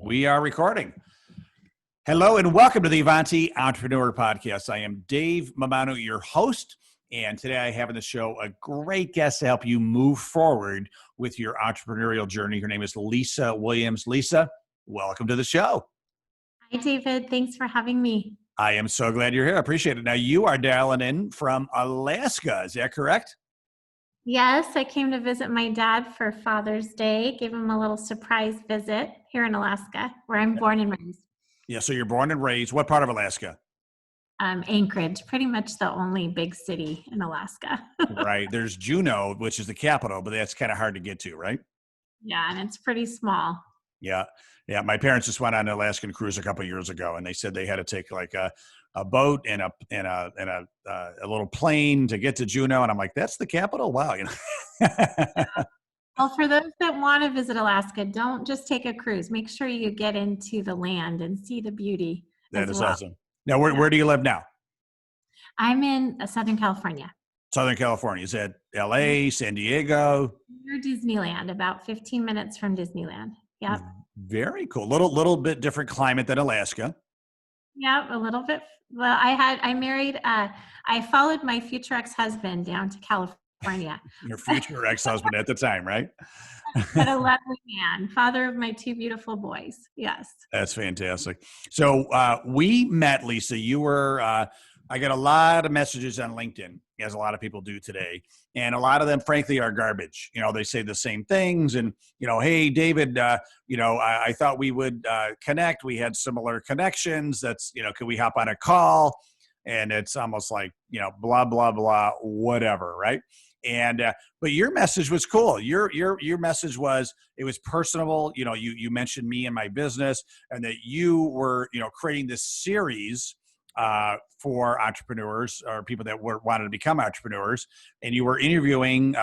We are recording. Hello and welcome to the Avanti Entrepreneur Podcast. I am Dave Mamano, your host, and today I have on the show a great guest to help you move forward with your entrepreneurial journey. Her name is Lisa Williams. Lisa, welcome to the show. Hi, David. Thanks for having me. I am so glad you're here. I appreciate it. Now, you are dialing in from Alaska. Is that correct? Yes, I came to visit my dad for Father's Day, gave him a little surprise visit here in Alaska, where I'm born and raised. Yeah, so you're born and raised. What part of Alaska? Anchorage, pretty much the only big city in Alaska. Right. There's Juneau, which is the capital, but that's kind of hard to get to, right? Yeah, and it's pretty small. Yeah. Yeah. My parents just went on an Alaskan cruise a couple of years ago, and they said they had to take like a boat and a little plane to get to Juneau. And I'm like, that's the capital? Wow. Well, for those that want to visit Alaska, don't just take a cruise. Make sure you get into the land and see the beauty. That is awesome. Now, where do you live now? I'm in Southern California. Southern California. Is that LA, San Diego? Near Disneyland, about 15 minutes from Disneyland. Yep. Very cool. Little bit different climate than Alaska. Yep, a little bit. Well, I followed my future ex-husband down to California. Your future ex-husband at the time, right? But a lovely man, father of my two beautiful boys. Yes. That's fantastic. So we met, Lisa. You were, I get a lot of messages on LinkedIn, as a lot of people do today. And a lot of them, frankly, are garbage. They say the same things. And, hey, David, I thought we would connect. We had similar connections. That's, could we hop on a call? And it's almost like, blah, blah, blah, whatever, right? And but your message was cool. Your message was, it was personable. You mentioned me and my business, and that you were creating this series for entrepreneurs or people that wanted to become entrepreneurs, and you were interviewing.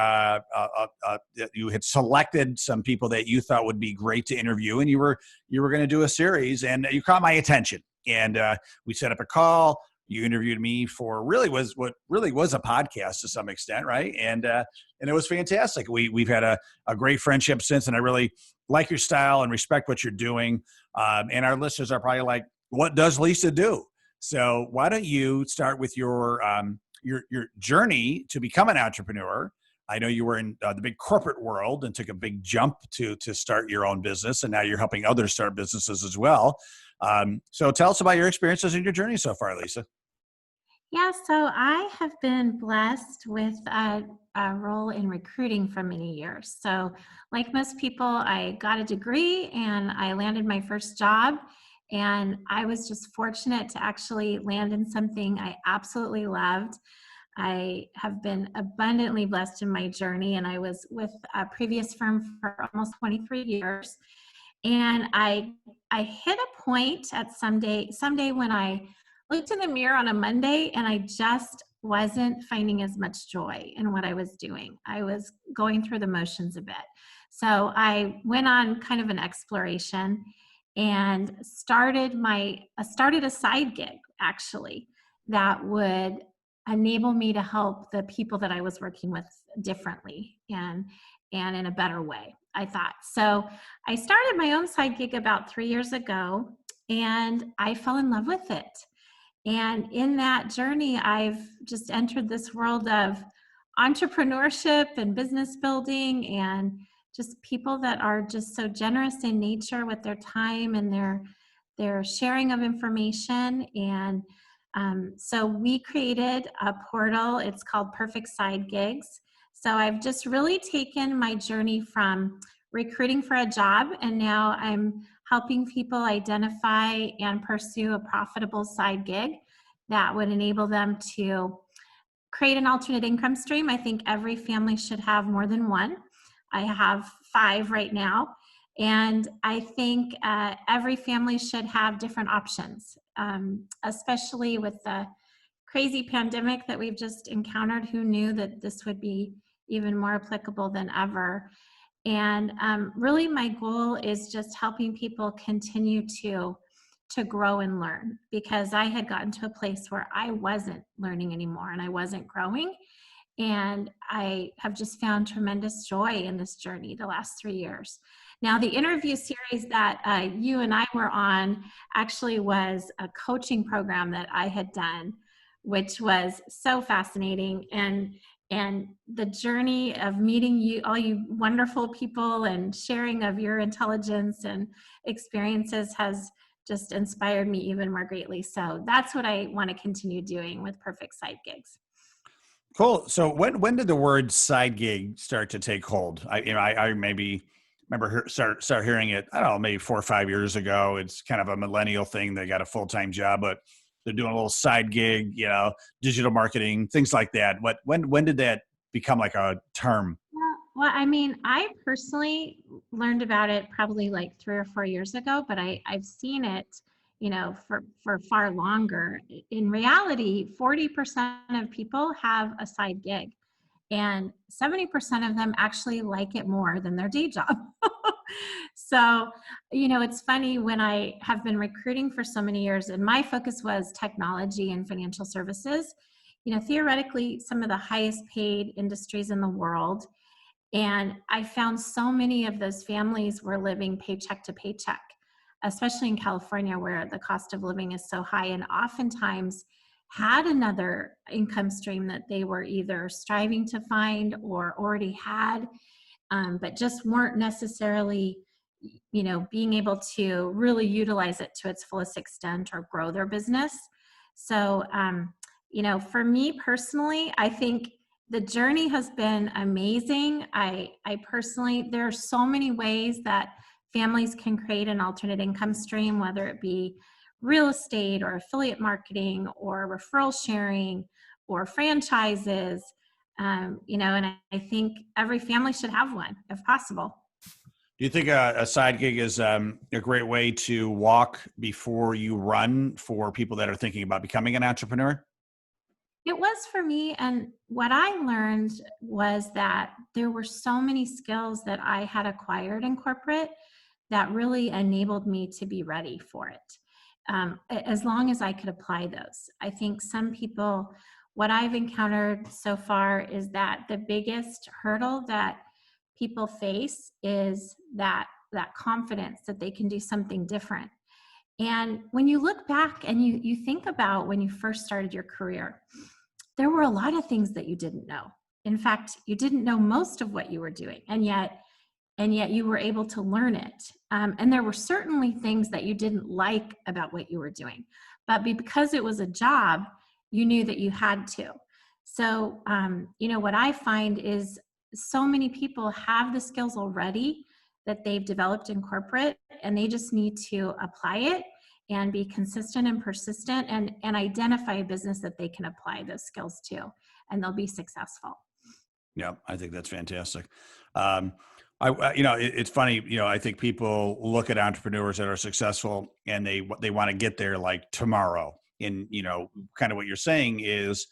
You had selected some people that you thought would be great to interview, and you were going to do a series, and you caught my attention, and we set up a call. You interviewed me for what really was a podcast to some extent, right? And it was fantastic. We've had a great friendship since, and I really like your style and respect what you're doing. And our listeners are probably like, "What does Lisa do?" So why don't you start with your journey to become an entrepreneur? I know you were in the big corporate world and took a big jump to start your own business, and now you're helping others start businesses as well. So tell us about your experiences and your journey so far, Lisa. Yeah, so I have been blessed with a role in recruiting for many years. So like most people, I got a degree and I landed my first job. And I was just fortunate to actually land in something I absolutely loved. I have been abundantly blessed in my journey, and I was with a previous firm for almost 23 years. And I hit a point at someday when I looked in the mirror on a Monday, and I just wasn't finding as much joy in what I was doing. I was going through the motions a bit. So I went on kind of an exploration and started a side gig, actually, that would enable me to help the people that I was working with differently and in a better way, I thought. So I started my own side gig about 3 years ago, and I fell in love with it. And in that journey, I've just entered this world of entrepreneurship and business building, and just people that are just so generous in nature with their time and their sharing of information. And so we created a portal. It's called Perfect Side Gigs. So I've just really taken my journey from recruiting for a job, and now I'm helping people identify and pursue a profitable side gig that would enable them to create an alternate income stream. I think every family should have more than one. I have 5 right now, and I think every family should have different options, especially with the crazy pandemic that we've just encountered. Who knew that this would be even more applicable than ever? And really my goal is just helping people continue to grow and learn, because I had gotten to a place where I wasn't learning anymore and I wasn't growing. And I have just found tremendous joy in this journey the last 3 years. Now, the interview series that you and I were on actually was a coaching program that I had done, which was so fascinating. And the journey of meeting you, all you wonderful people, and sharing of your intelligence and experiences has just inspired me even more greatly. So that's what I want to continue doing with Perfect Side Gigs. Cool. So when did the word side gig start to take hold? I maybe remember start hearing it. I don't know, maybe 4 or 5 years ago. It's kind of a millennial thing. They got a full-time job, but they're doing a little side gig. Digital marketing, things like that. When did that become like a term? Well, I mean, I personally learned about it probably like 3 or 4 years ago, but I've seen it, for far longer. In reality, 40% of people have a side gig, and 70% of them actually like it more than their day job. So, it's funny, when I have been recruiting for so many years and my focus was technology and financial services, theoretically, some of the highest paid industries in the world. And I found so many of those families were living paycheck to paycheck, especially in California where the cost of living is so high, and oftentimes had another income stream that they were either striving to find or already had, but just weren't necessarily, being able to really utilize it to its fullest extent or grow their business. So, for me personally, I think the journey has been amazing. I personally, there are so many ways that families can create an alternate income stream, whether it be real estate or affiliate marketing or referral sharing or franchises. And I think every family should have one if possible. Do you think a side gig is a great way to walk before you run for people that are thinking about becoming an entrepreneur? It was for me. And what I learned was that there were so many skills that I had acquired in corporate that really enabled me to be ready for it, as long as I could apply those. I think some people, what I've encountered so far is that the biggest hurdle that people face is that confidence that they can do something different. And when you look back and you think about when you first started your career, there were a lot of things that you didn't know. In fact, you didn't know most of what you were doing, and yet you were able to learn it. And there were certainly things that you didn't like about what you were doing, but because it was a job, you knew that you had to. So, what I find is so many people have the skills already that they've developed in corporate, and they just need to apply it and be consistent and persistent, and identify a business that they can apply those skills to, and they'll be successful. Yeah, I think that's fantastic. Um, it's funny. I think people look at entrepreneurs that are successful and they want to get there like tomorrow. And kind of what you're saying is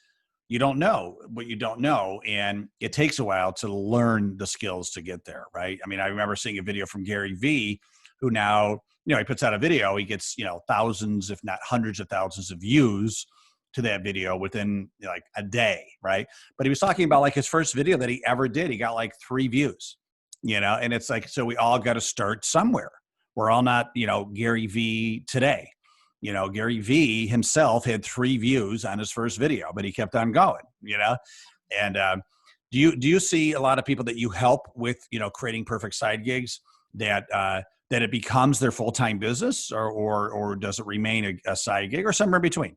you don't know what you don't know, and it takes a while to learn the skills to get there, right? I mean, I remember seeing a video from Gary V, who now he puts out a video, he gets thousands, if not hundreds of thousands of views to that video within like a day, right? But he was talking about like his first video that he ever did. He got like 3 views, and it's like, so we all got to start somewhere. We're all not, Gary V today. Gary V himself had 3 views on his first video, but he kept on going. And do you see a lot of people that you help with, creating perfect side gigs that it becomes their full-time business, or does it remain a side gig or somewhere in between?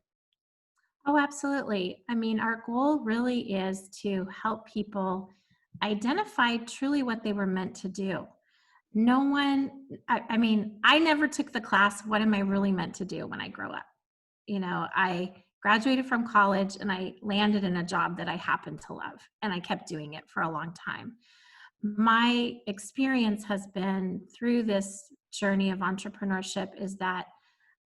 Oh, absolutely. I mean, our goal really is to help people identify truly what they were meant to do. No one, I mean, I never took the class, what am I really meant to do when I grow up? I graduated from college and I landed in a job that I happened to love, and I kept doing it for a long time. My experience has been through this journey of entrepreneurship is that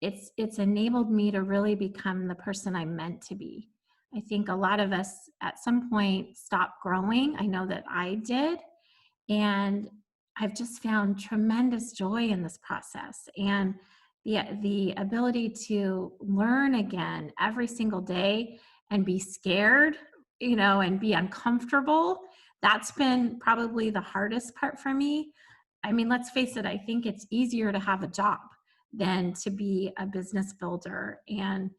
it's enabled me to really become the person I'm meant to be. I think a lot of us at some point stop growing. I know that I did. And I've just found tremendous joy in this process. And the ability to learn again every single day and be scared, and be uncomfortable, that's been probably the hardest part for me. I mean, let's face it, I think it's easier to have a job than to be a business builder and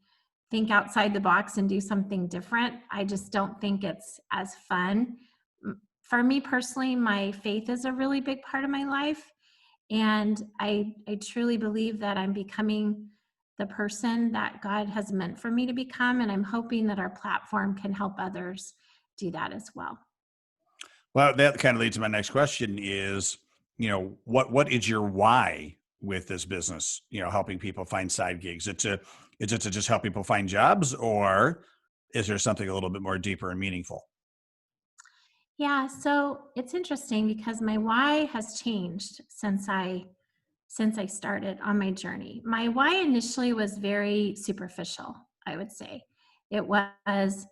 think outside the box and do something different. I just don't think it's as fun. For me personally, my faith is a really big part of my life. And I truly believe that I'm becoming the person that God has meant for me to become. And I'm hoping that our platform can help others do that as well. Well, that kind of leads to my next question is, what is your why with this business? Helping people find side gigs. Is it to just help people find jobs, or is there something a little bit more deeper and meaningful? Yeah, so it's interesting because my why has changed since I started on my journey. My why initially was very superficial, I would say. It was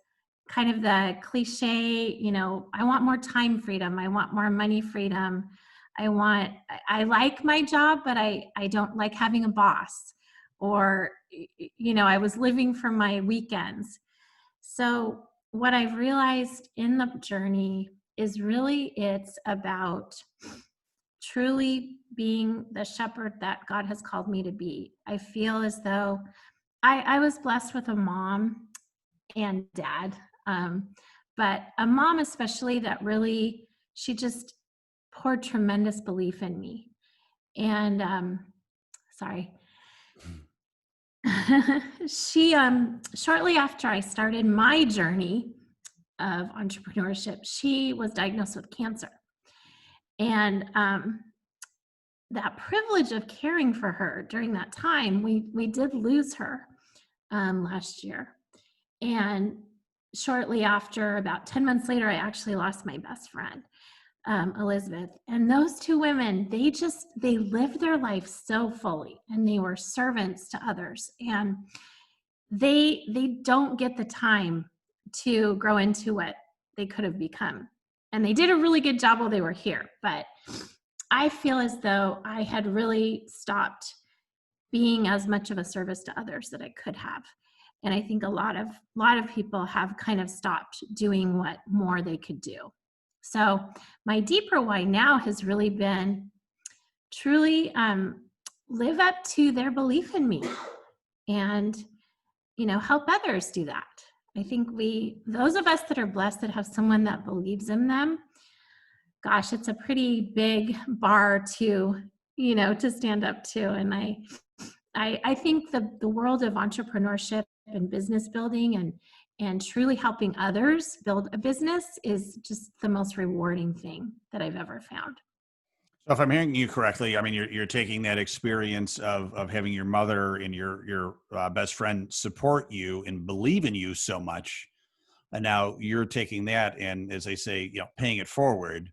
kind of the cliche, I want more time freedom, I want more money freedom. I like my job, but I don't like having a boss. Or, I was living for my weekends. So, what I've realized in the journey is really it's about truly being the shepherd that God has called me to be. I feel as though I was blessed with a mom and dad, um, but a mom especially that really, she just poured tremendous belief in me. And sorry, she shortly after I started my journey of entrepreneurship, she was diagnosed with cancer. And that privilege of caring for her during that time, we did lose her last year. And shortly after, about 10 months later, I actually lost my best friend, Elizabeth. And those two women, they lived their life so fully, and they were servants to others. And they don't get the time to grow into what they could have become. And they did a really good job while they were here, but I feel as though I had really stopped being as much of a service to others that I could have. And I think a lot of people have kind of stopped doing what more they could do. So my deeper why now has really been truly live up to their belief in me and help others do that. I think those of us that are blessed that have someone that believes in them, gosh, it's a pretty big bar to stand up to. And I think the world of entrepreneurship and business building and truly helping others build a business is just the most rewarding thing that I've ever found. So if I'm hearing you correctly, I mean, you're taking that experience of having your mother and your best friend support you and believe in you so much, and now you're taking that and, as they say, paying it forward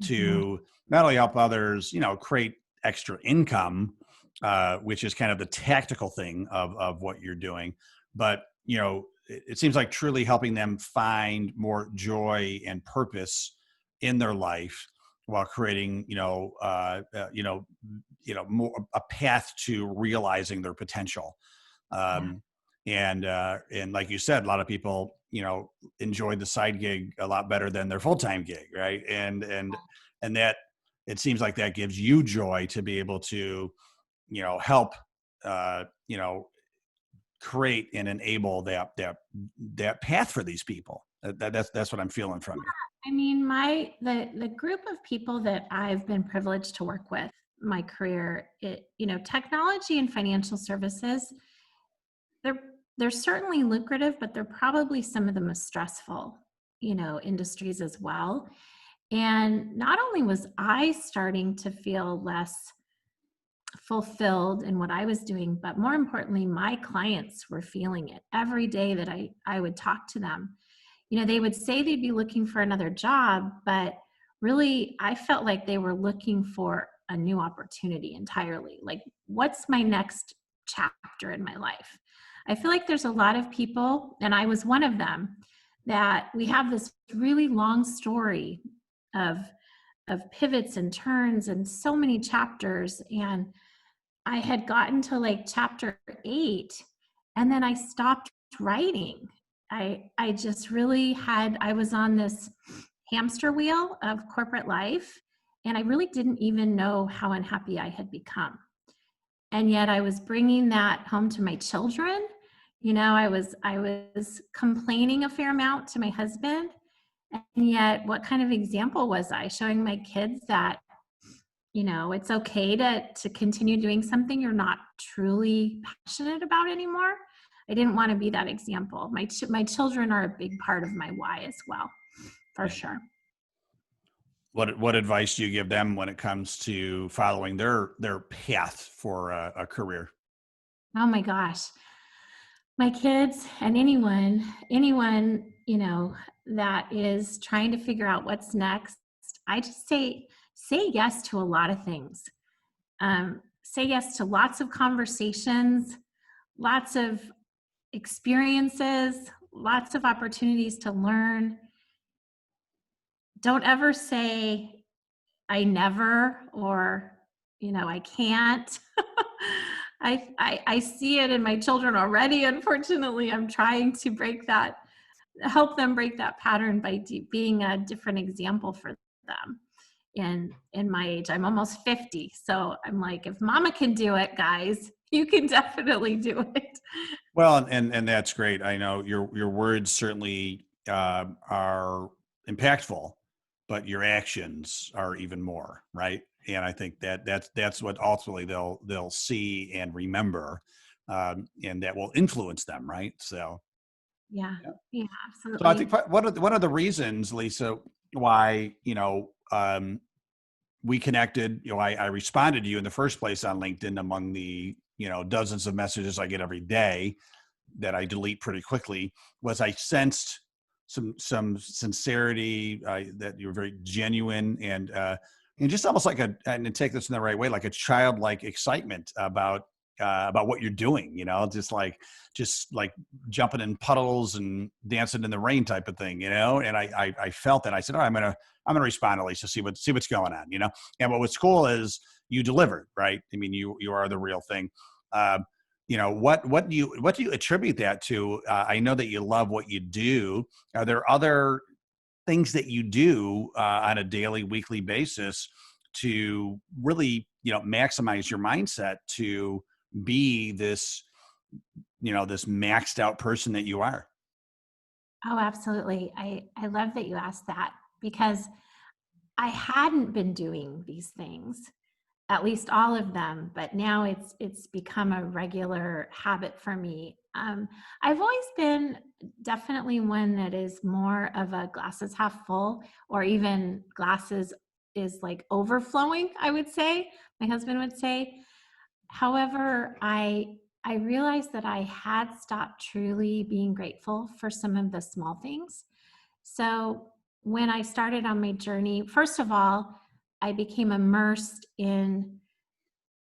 Mhm. to not only help others, create extra income, which is kind of the tactical thing of what you're doing, but it seems like truly helping them find more joy and purpose in their life while creating, more a path to realizing their potential. Yeah. Um, and like you said, a lot of people, enjoy the side gig a lot better than their full time gig, right? And that it seems like that gives you joy to be able to, help, uh, you know, create and enable that path for these people. That's what I'm feeling from you. I mean, the group of people that I've been privileged to work with my career, technology and financial services, they're they're certainly lucrative, but they're probably some of the most stressful, industries as well. And not only was I starting to feel less fulfilled in what I was doing, but more importantly, my clients were feeling it every day that I would talk to them. They would say they'd be looking for another job, but really I felt like they were looking for a new opportunity entirely. Like, what's my next chapter in my life? I feel like there's a lot of people, and I was one of them, that we have this really long story of pivots and turns and so many chapters. And I had gotten to like chapter 8, and then I stopped writing. I just really I was on this hamster wheel of corporate life, And I really didn't even know how unhappy I had become. And yet I was bringing that home to my children. I was complaining a fair amount to my husband. And yet, what kind of example was I showing my kids that, it's okay to continue doing something you're not truly passionate about anymore? I didn't want to be that example. My children are a big part of my why as well, for Yeah. sure. What advice do you give them when it comes to following their path for a career? Oh my gosh. My kids and anyone, that is trying to figure out what's next, I just say yes to a lot of things. Say yes to lots of conversations, lots of experiences, lots of opportunities to learn. Don't ever say I never, or I can't. I see it in my children already. Unfortunately, I'm trying to help them break that pattern by being a different example for them. In my age, I'm almost 50, so I'm like, if Mama can do it, guys, you can definitely do it. Well, and that's great. I know your words certainly are impactful, but your actions are even more, right? And I think that's what ultimately they'll see and remember, and that will influence them, right? So, Yeah, yeah. yeah, So I think absolutely. one of the reasons, Lisa, why we connected. I responded to you in the first place on LinkedIn among the dozens of messages I get every day that I delete pretty quickly, was I sensed some sincerity, that you're very genuine, and just almost like and to take this in the right way, like a childlike excitement about what you're doing, just like jumping in puddles and dancing in the rain type of thing, and I felt that. I said, I'm gonna respond to Lisa, see what's going on, and what was cool is you delivered, right? I mean, you are the real thing. uh, what do you attribute that to? I know that you love what you do. Are there other things that you do on a daily, weekly basis to really, maximize your mindset to be this maxed out person that you are? Oh, absolutely. I love that you asked that, because I hadn't been doing these things, at least all of them, but now it's become a regular habit for me. I've always been definitely one that is more of a glasses half full, or even glasses is like overflowing, I would say. My husband would say. However, I realized that I had stopped truly being grateful for some of the small things. So when I started on my journey, first of all, I became immersed in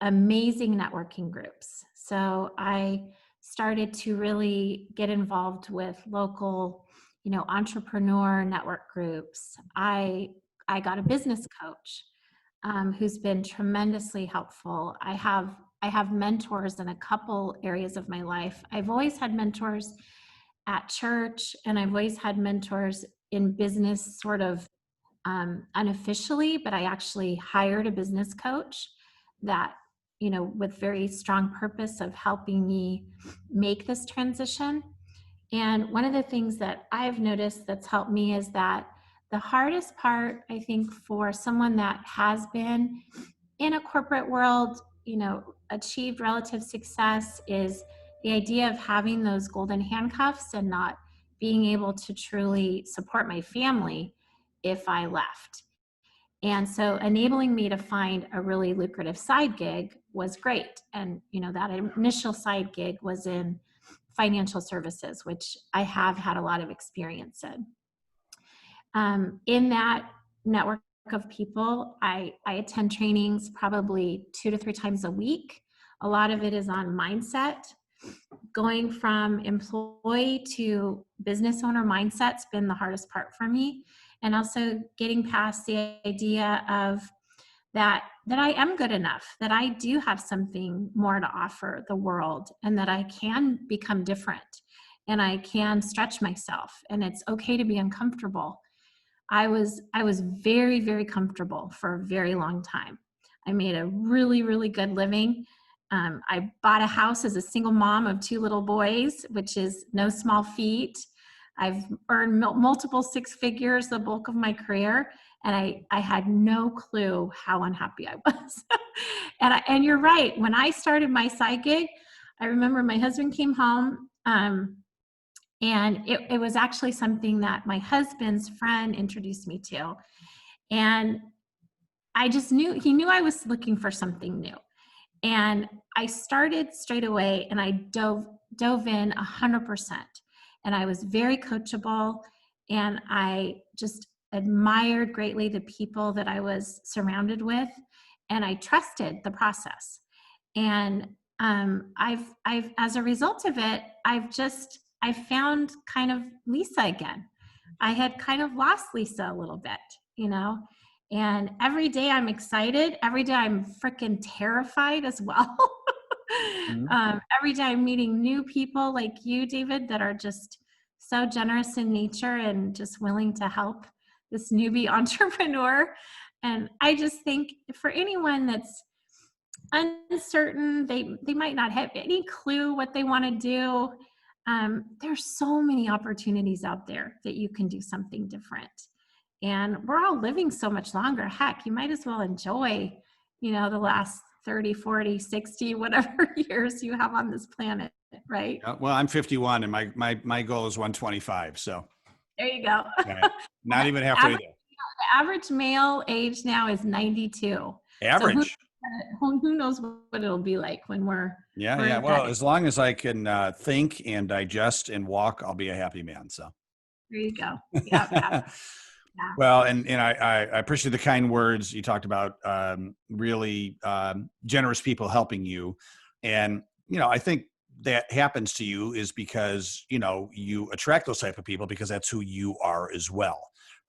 amazing networking groups. So I started to really get involved with local, entrepreneur network groups. I got a business coach, who's been tremendously helpful. I have mentors in a couple areas of my life. I've always had mentors at church, and I've always had mentors in business, sort of unofficially, but I actually hired a business coach that, with very strong purpose of helping me make this transition. And one of the things that I've noticed that's helped me is that the hardest part, I think, for someone that has been in a corporate world, achieved relative success, is the idea of having those golden handcuffs and not being able to truly support my family if I left. And so enabling me to find a really lucrative side gig was great. And, that initial side gig was in financial services, which I have had a lot of experience in. In that network of people, I attend trainings probably 2 to 3 times a week. A lot of it is on mindset. Going from employee to business owner mindset's been the hardest part for me. And also getting past the idea of that I am good enough, that I do have something more to offer the world, and that I can become different, and I can stretch myself, and it's okay to be uncomfortable. I was very, very comfortable for a very long time. I made a really, really good living. I bought a house as a single mom of two little boys, which is no small feat. I've earned multiple six figures the bulk of my career, and I had no clue how unhappy I was. And you're right. When I started my side gig, I remember my husband came home. And it was actually something that my husband's friend introduced me to. And I just knew, he knew I was looking for something new. And I started straight away and I dove in 100%. And I was very coachable and I just admired greatly the people that I was surrounded with and I trusted the process. And I've as a result of it, I found kind of Lisa again. I had kind of lost Lisa a little bit, you know, and every day I'm excited. Every day I'm freaking terrified as well. Mhm. Every day I'm meeting new people like you, David, that are just so generous in nature and just willing to help this newbie entrepreneur. And I just think for anyone that's uncertain, they might not have any clue what they want to do. There's so many opportunities out there that you can do something different. And we're all living so much longer. Heck, you might as well enjoy, the last 30, 40, 60, whatever years you have on this planet, right? Well, I'm 51 and my goal is 125. So, There you go. right. Not even halfway average, there. the average male age now is 92. So who Average. who knows what it'll be like when Yeah. we're Yeah. at that Well, age. as long as I can think and digest and walk, I'll be a happy man. So. There you go. Yeah, yeah, yeah. Well, and I appreciate the kind words you talked about. Really generous people helping you, and I think that happens to you is because you attract those type of people because that's who you are as well.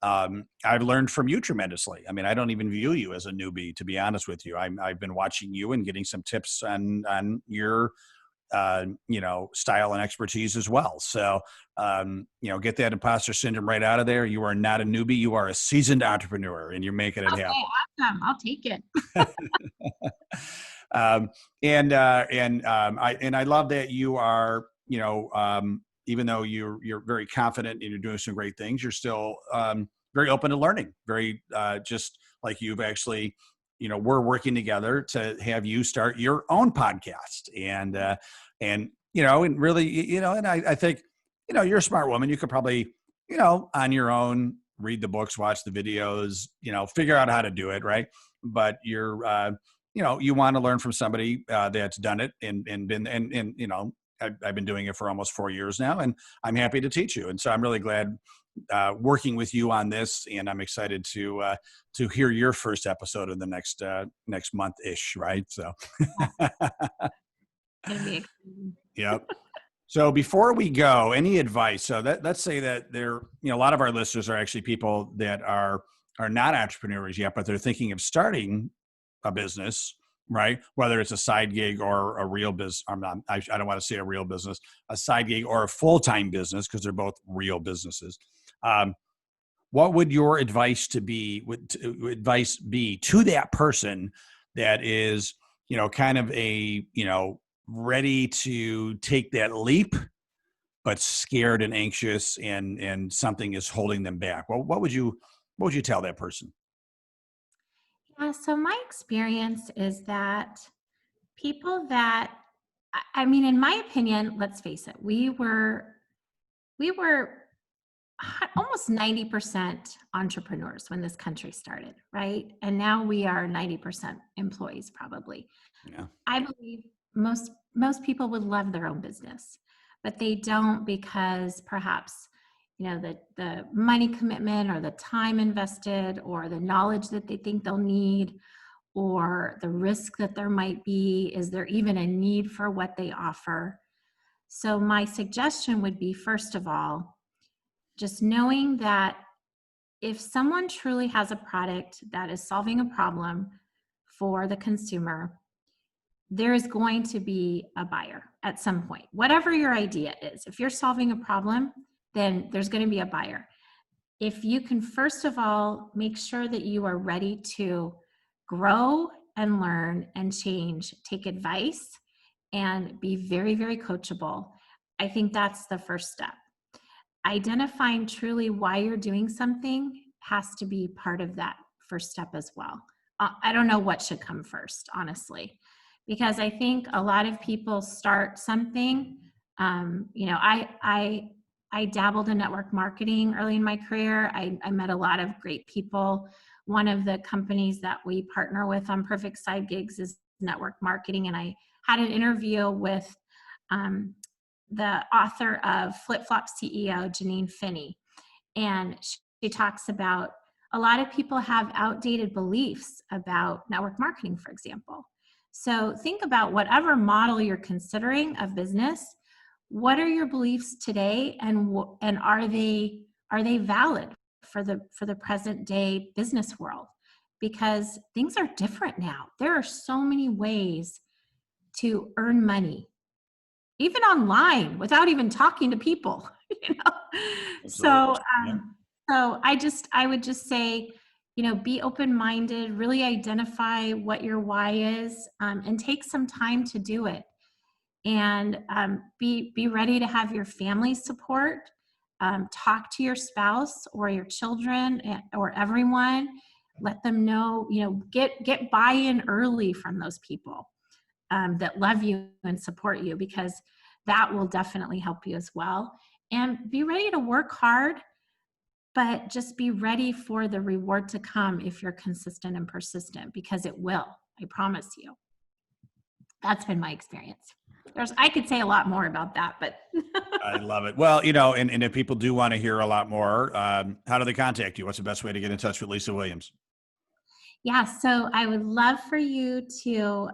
I've learned from you tremendously. I mean, I don't even view you as a newbie, to be honest with you. I've been watching you and getting some tips on your style and expertise as well. So, get that imposter syndrome right out of there. You are not a newbie. You are a seasoned entrepreneur and you're making it Okay, happen. awesome. I'll take it. um, I love that you are, even though you're very confident and you're doing some great things, you're still very open to learning. Very just like you've actually, we're working together to have you start your own podcast, and really, and I think, you're a smart woman. You could probably, on your own, read the books, watch the videos, figure out how to do it, right? But you want to learn from somebody that's done it and been and I've been doing it for almost 4 years now, and I'm happy to teach you. And so I'm really glad working with you on this, and I'm excited to hear your first episode in the next month ish, right? So, Gonna be exciting. yep. So before we go, any advice? So let's say that a lot of our listeners are actually people that are not entrepreneurs yet, but they're thinking of starting a business, right? Whether it's a side gig or a real business. I don't want to say a real business, a side gig or a full-time business, because they're both real businesses. Um, what would your advice be to that person that is, kind of a, ready to take that leap, but scared and anxious and something is holding them back? Well, what would you tell that person? Yeah, so my experience is that people that I mean, in my opinion, let's face it, we were almost 90% entrepreneurs when this country started, right? And now we are 90% employees probably. Yeah. I believe most people would love their own business, but they don't because perhaps the money commitment or the time invested or the knowledge that they think they'll need or the risk that there might be. Is there even a need for what they offer? So my suggestion would be, first of all, just knowing that if someone truly has a product that is solving a problem for the consumer, there is going to be a buyer at some point. Whatever your idea is, if you're solving a problem, then there's going to be a buyer. if you can, first of all, make sure that you are ready to grow and learn and change, take advice, and be very, very coachable, I think that's the first step. Identifying truly why you're doing something has to be part of that first step as well. I don't know what should come first, honestly, because I think a lot of people start something. You know, I dabbled in network marketing early in my career. I met a lot of great people. One of the companies that we partner with on Perfect Side Gigs is network marketing, and I had an interview with um, the author of Flip Flop CEO, Janine Finney. And she talks about a lot of people have outdated beliefs about network marketing, for example. So think about whatever model you're considering of business. What are your beliefs today, and are they valid for the present day business world? Because things are different now. There are so many ways to earn money, even online, without even talking to people. you know Absolutely. so Yeah. I would just say, be open-minded, really identify what your why is, and take some time to do it, and be ready to have your family support. Talk to your spouse or your children, or everyone. Let them know, get buy-in early from those people that love you and support you, because that will definitely help you as well. And be ready to work hard, but just be ready for the reward to come if you're consistent and persistent, because it will. I promise you. That's been my experience. I could say a lot more about that, but I love it. Well, and if people do want to hear a lot more, how do they contact you? What's the best way to get in touch with Lisa Williams? yeah, so I would love for you to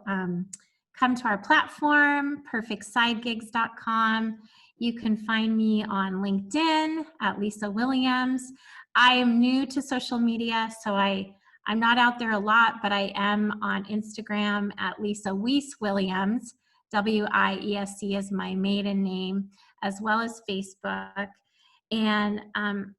come to our platform, perfectsidegigs.com. You can find me on LinkedIn at Lisa Williams. I am new to social media, so I'm not out there a lot, but I am on Instagram at Lisa Weiss Williams. Wiesc is my maiden name, as well as Facebook. And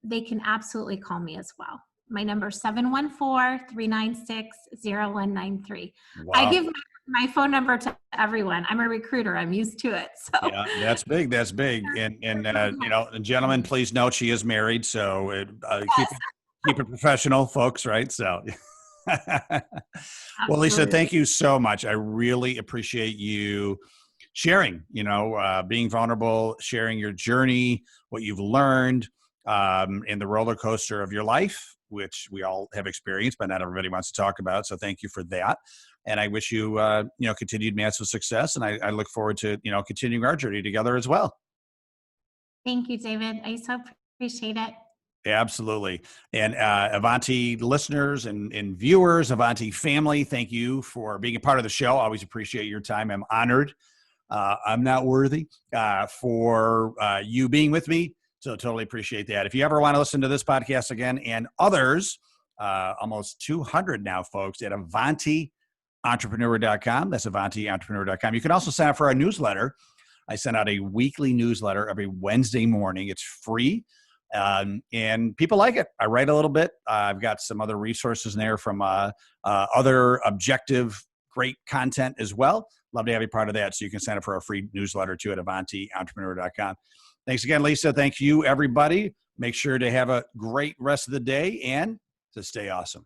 they can absolutely call me as well. My number is 714-396-0193. I Wow. give my phone number to everyone. I'm a recruiter. I'm used to it. So Yeah, that's big. That's big. And gentlemen, please note she is married, so keep it professional, folks. Right? So, well, Lisa, absolutely. thank you so much. I really appreciate you sharing. Being vulnerable, sharing your journey, what you've learned, in the roller coaster of your life, which we all have experienced, but not everybody wants to talk about. So, thank you for that. And I wish you, continued massive success. And I look forward to, continuing our journey together as well. Thank you, David. I so appreciate it. Absolutely. And Avanti listeners and viewers, Avanti family, thank you for being a part of the show. I always appreciate your time. I'm honored. I'm not worthy for you being with me. So totally appreciate that. If you ever want to listen to this podcast again and others, almost 200 now, folks, at AvantiEntrepreneur.com. That's AvantiEntrepreneur.com. You can also sign up for our newsletter. I send out a weekly newsletter every Wednesday morning. It's free. And people like it. I write a little bit. I've got some other resources in there from other objective, great content as well. Love to have you part of that. So you can sign up for our free newsletter too at AvantiEntrepreneur.com. Thanks again, Lisa. Thank you, everybody. Make sure to have a great rest of the day and to stay awesome.